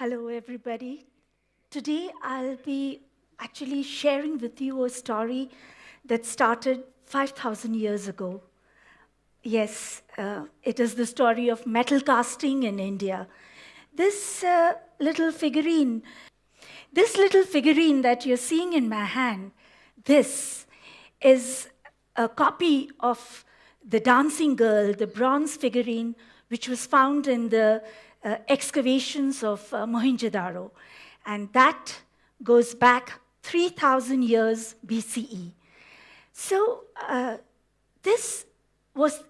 Hello, everybody. Today, I'll be actually sharing with you a story that started 5,000 years ago. Yes, it is the story of metal casting in India. This little figurine, this little figurine that you're seeing in my hand, this is a copy of the dancing girl, the bronze figurine, which was found in the excavations of Mohenjo-daro. And that goes back 3,000 years BCE. So this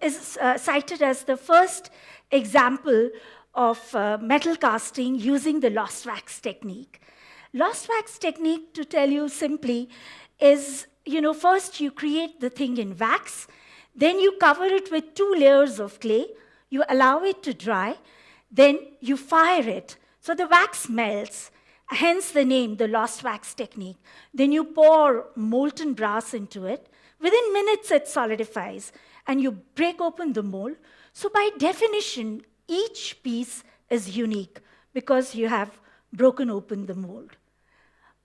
is cited as the first example of metal casting using the lost wax technique. Lost wax technique, to tell you simply, is, first you create the thing in wax, then you cover it with 2 layers of clay, you allow it to dry, then you fire it. So the wax melts, hence the name, the lost wax technique. Then you pour molten brass into it. Within minutes, it solidifies, and you break open the mold. So by definition, each piece is unique because you have broken open the mold.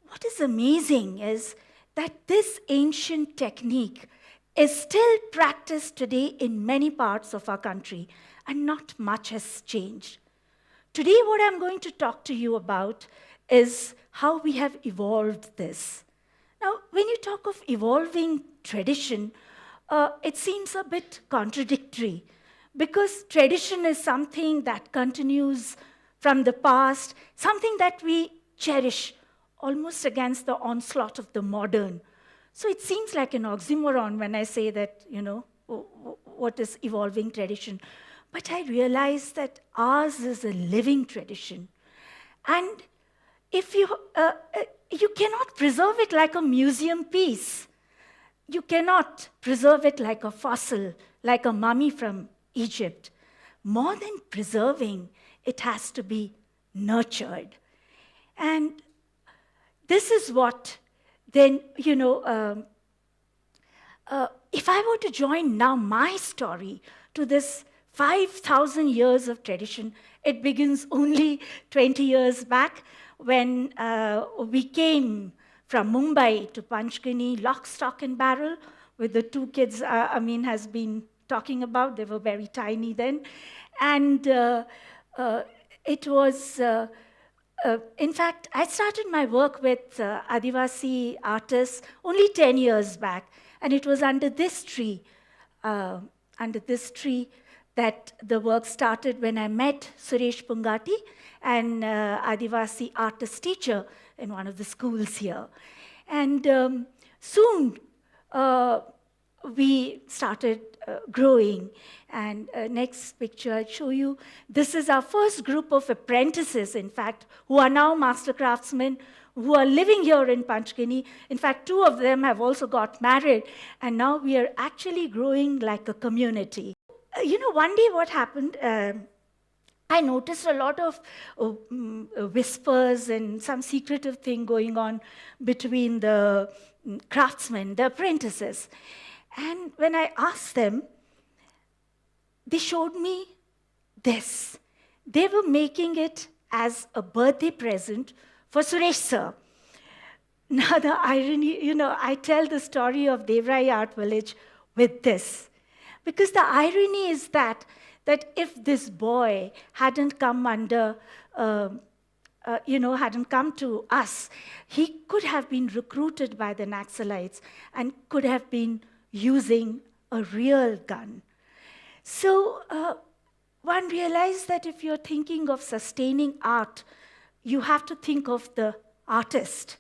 What is amazing is that this ancient technique is still practiced today in many parts of our country, and not much has changed. Today, what I'm going to talk to you about is how we have evolved this. Now, when you talk of evolving tradition, it seems a bit contradictory, because tradition is something that continues from the past, something that we cherish almost against the onslaught of the modern. So it seems like an oxymoron when I say that, what is evolving tradition? But I realize that ours is a living tradition. And if you cannot preserve it like a museum piece. You cannot preserve it like a fossil, like a mummy from Egypt. More than preserving, it has to be nurtured. And this is what then, if I were to join now my story to this 5,000 years of tradition, it begins only 20 years back when we came from Mumbai to Panchgani, lock, stock, and barrel, with the 2 kids Amin has been talking about. They were very tiny then. And it was, in fact, I started my work with Adivasi artists only 10 years back. And it was under this tree, that the work started when I met Suresh Pungati, an Adivasi artist teacher in one of the schools here. And soon we started growing. And next picture I'll show you. This is our first group of apprentices, in fact, who are now master craftsmen, who are living here in Panchgani. In fact, 2 of them have also got married, and now we are actually growing like a community. One day what happened, I noticed a lot of whispers and some secretive thing going on between the craftsmen, the apprentices. And when I asked them, they showed me this. They were making it as a birthday present for Suresh sir. Now the irony, I tell the story of Devrai Art Village with this. Because the irony is that if this boy hadn't come hadn't come to us, he could have been recruited by the Naxalites and could have been using a real gun. So one realized that if you're thinking of sustaining art, you have to think of the artist.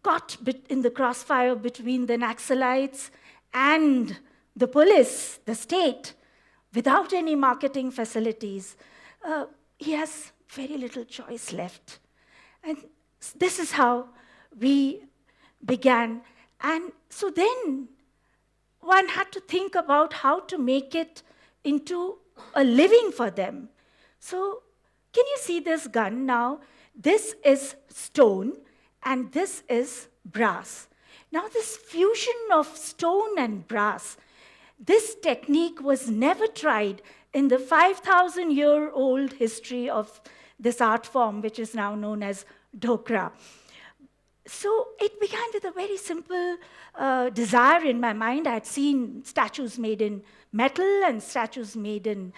Caught in the crossfire between the Naxalites and the police, the state, without any marketing facilities, he has very little choice left. And this is how we began. And so then one had to think about how to make it into a living for them. So can you see this gun now? This is stone, and this is brass. Now this fusion of stone and brass, this technique was never tried in the 5,000-year-old history of this art form, which is now known as Dhokra. So it began with a very simple desire in my mind. I had seen statues made in metal and statues made in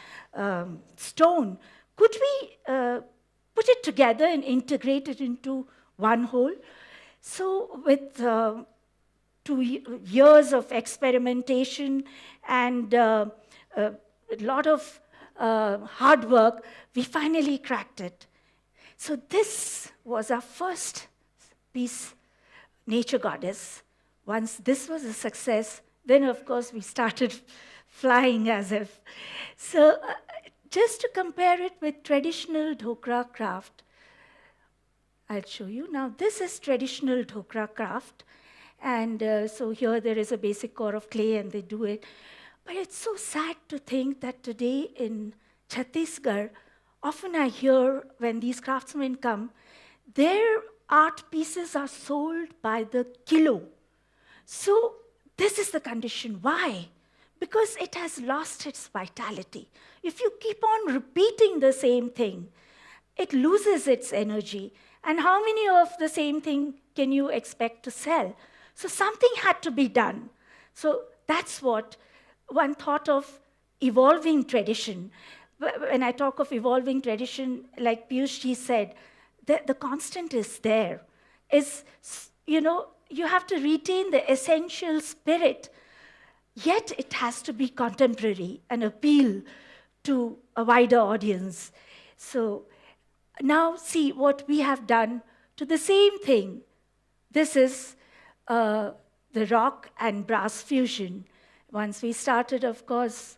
stone. Could we put it together and integrate it into one whole? So with 2 years of experimentation and a lot of hard work, we finally cracked it. So this was our first piece, Nature Goddess. Once this was a success, then of course we started flying as if. So just to compare it with traditional dhokra craft, I'll show you. Now this is traditional dhokra craft. And so here there is a basic core of clay and they do it. But it's so sad to think that today in Chhattisgarh, often I hear when these craftsmen come, their art pieces are sold by the kilo. So this is the condition. Why? Because it has lost its vitality. If you keep on repeating the same thing, it loses its energy. And how many of the same thing can you expect to sell? So something had to be done. So that's what one thought of evolving tradition. When I talk of evolving tradition, like Piyush said, the constant is there. You have to retain the essential spirit, yet it has to be contemporary and appeal to a wider audience. So now see what we have done to the same thing. This is the rock and brass fusion. Once we started, of course,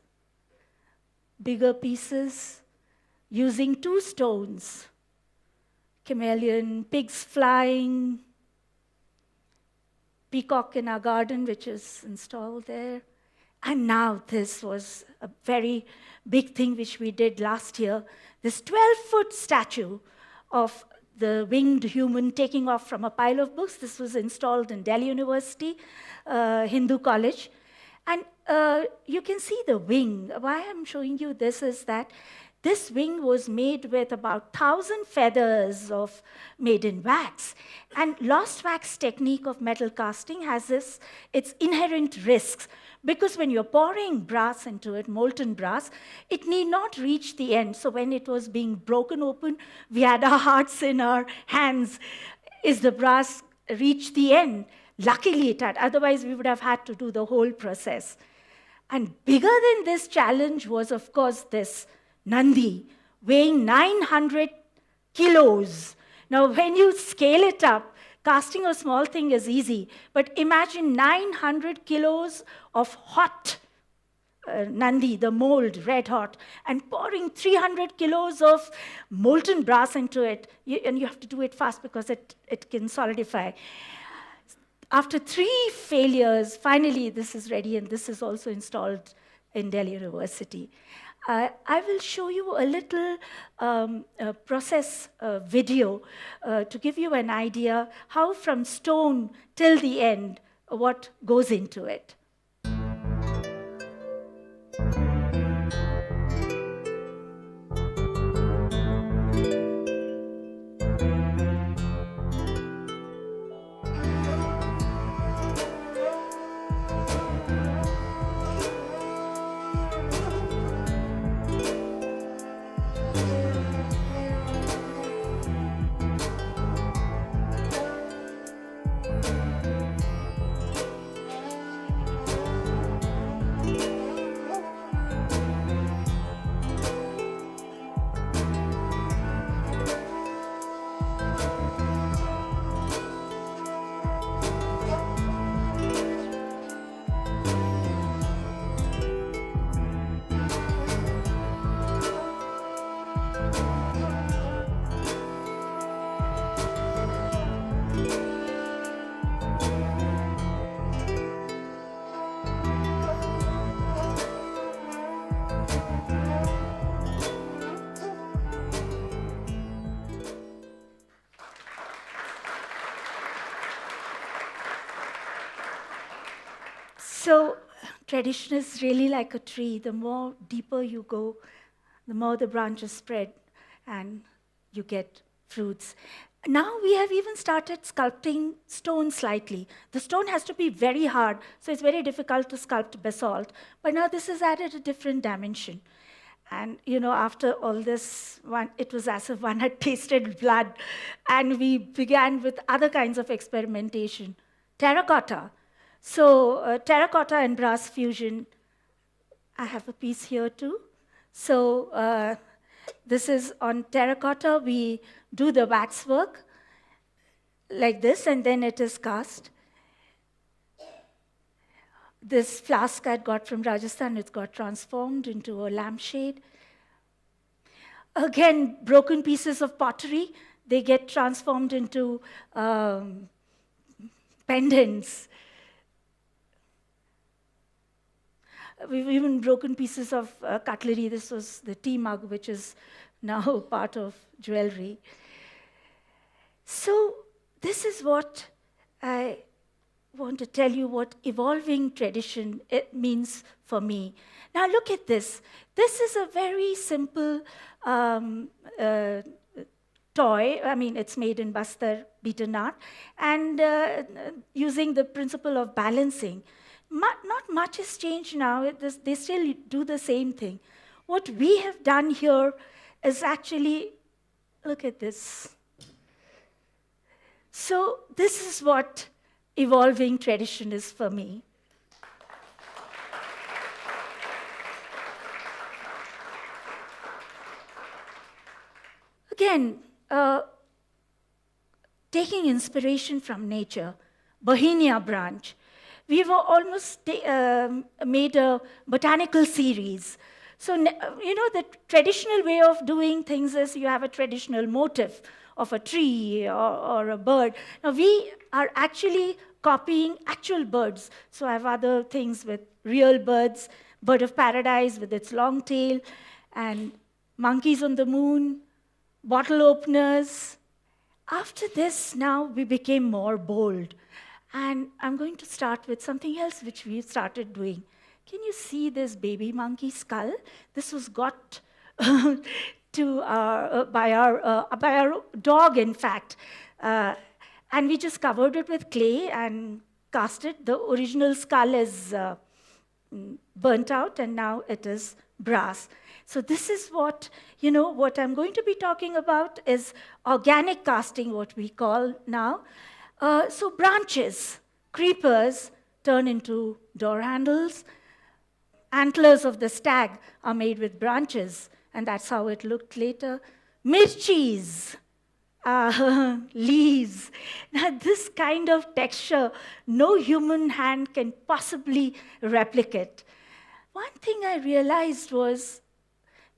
bigger pieces using 2 stones, chameleon, pigs flying, peacock in our garden, which is installed there. And now this was a very big thing which we did last year, this 12-foot statue of the winged human taking off from a pile of books. This was installed in Delhi University, Hindu College. And you can see the wing. Why I'm showing you this is that this wing was made with about 1,000 feathers made in wax. And lost wax technique of metal casting has its inherent risks. Because when you're pouring brass into it, molten brass, it need not reach the end. So when it was being broken open, we had our hearts in our hands. Is the brass reach the end? Luckily it had. Otherwise, we would have had to do the whole process. And bigger than this challenge was, of course, this Nandi, weighing 900 kilos. Now, when you scale it up, casting a small thing is easy, but imagine 900 kilos of hot Nandi, the mold, red hot, and pouring 300 kilos of molten brass into it. And you have to do it fast because it can solidify. After 3 failures, finally this is ready, and this is also installed in Delhi University. I will show you a little process video to give you an idea how from stone till the end, what goes into it. So tradition is really like a tree. The more deeper you go, the more the branches spread, and you get fruits. Now we have even started sculpting stone slightly. The stone has to be very hard, so it's very difficult to sculpt basalt. But now this has added a different dimension. And after all this, it was as if one had tasted blood, and we began with other kinds of experimentation. Terracotta. So terracotta and brass fusion. I have a piece here too. So this is on terracotta. We do the waxwork like this, and then it is cast. This flask I got from Rajasthan, it got transformed into a lampshade. Again, broken pieces of pottery, they get transformed into pendants. We've even broken pieces of cutlery. This was the tea mug, which is now part of jewelry. So this is what I want to tell you, what evolving tradition it means for me. Now look at this. This is a very simple toy. I mean, it's made in Bastar beaten art, and using the principle of balancing. Not much has changed now. They still do the same thing. What we have done here is actually, look at this. So this is what evolving tradition is for me. Again, taking inspiration from nature, Bohemia branch. We've almost made a botanical series. So, the traditional way of doing things is you have a traditional motif of a tree or a bird. Now, we are actually copying actual birds. So I have other things with real birds, bird of paradise with its long tail, and monkeys on the moon, bottle openers. After this, now we became more bold. And I'm going to start with something else which we started doing. Can you see this baby monkey skull? This was got by our dog, in fact. And we just covered it with clay and cast it. The original skull is burnt out, and now it is brass. So this is what I'm going to be talking about is organic casting, what we call now. So branches, creepers turn into door handles. Antlers of the stag are made with branches, and that's how it looked later. Mirchis, leaves. Now, this kind of texture, no human hand can possibly replicate. One thing I realized was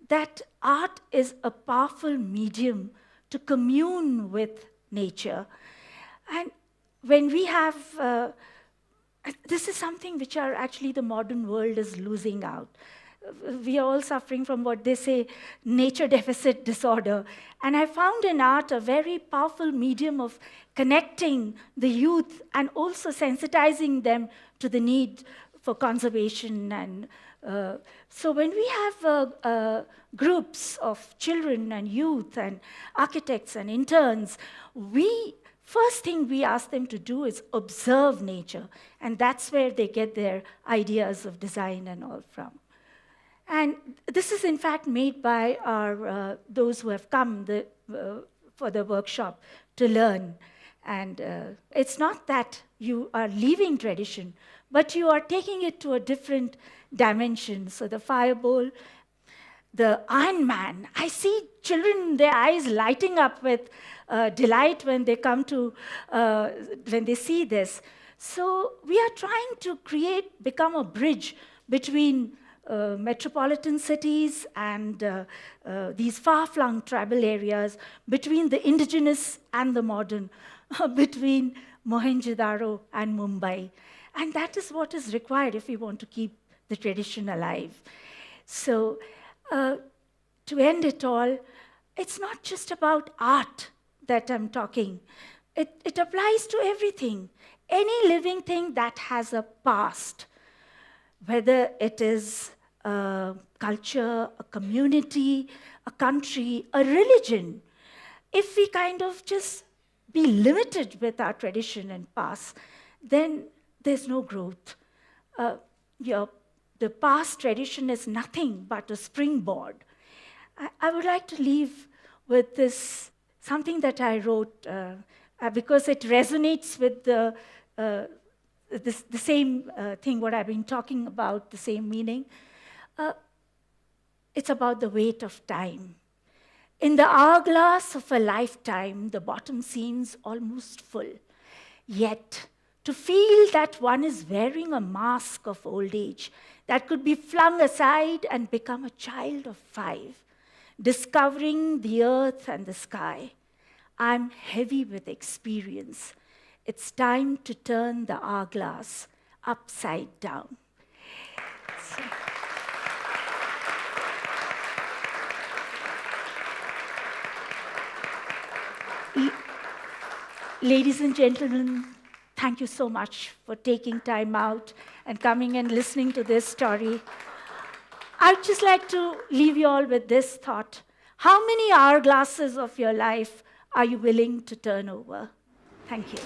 that art is a powerful medium to commune with nature. And when we have, this is something which actually the modern world is losing out. We are all suffering from what they say, nature deficit disorder. And I found in art a very powerful medium of connecting the youth and also sensitizing them to the need for conservation. And so when we have groups of children and youth and architects and interns, first thing we ask them to do is observe nature. And that's where they get their ideas of design and all from. And this is, in fact, made by those who have come for the workshop to learn. And it's not that you are leaving tradition, but you are taking it to a different dimension. So the fire bowl, the Iron Man. I see children, their eyes lighting up with delight when they when they see this. So we are trying to become a bridge between metropolitan cities and these far-flung tribal areas, between the indigenous and the modern, between Mohenjo-daro and Mumbai. And that is what is required if we want to keep the tradition alive. So to end it all, it's not just about art that I'm talking. It applies to everything. Any living thing that has a past, whether it is a culture, a community, a country, a religion. If we kind of just be limited with our tradition and past, then there's no growth. Uh, your, the past tradition is nothing but a springboard. I would like to leave with this, something that I wrote, because it resonates with the same thing, what I've been talking about, the same meaning. Uh, it's about the weight of time. In the hourglass of a lifetime, the bottom seems almost full. Yet, to feel that one is wearing a mask of old age that could be flung aside and become a child of 5, discovering the earth and the sky, I'm heavy with experience. It's time to turn the hourglass upside down. So, ladies and gentlemen, thank you so much for taking time out and coming and listening to this story. I'd just like to leave you all with this thought. How many hourglasses of your life are you willing to turn over? Thank you.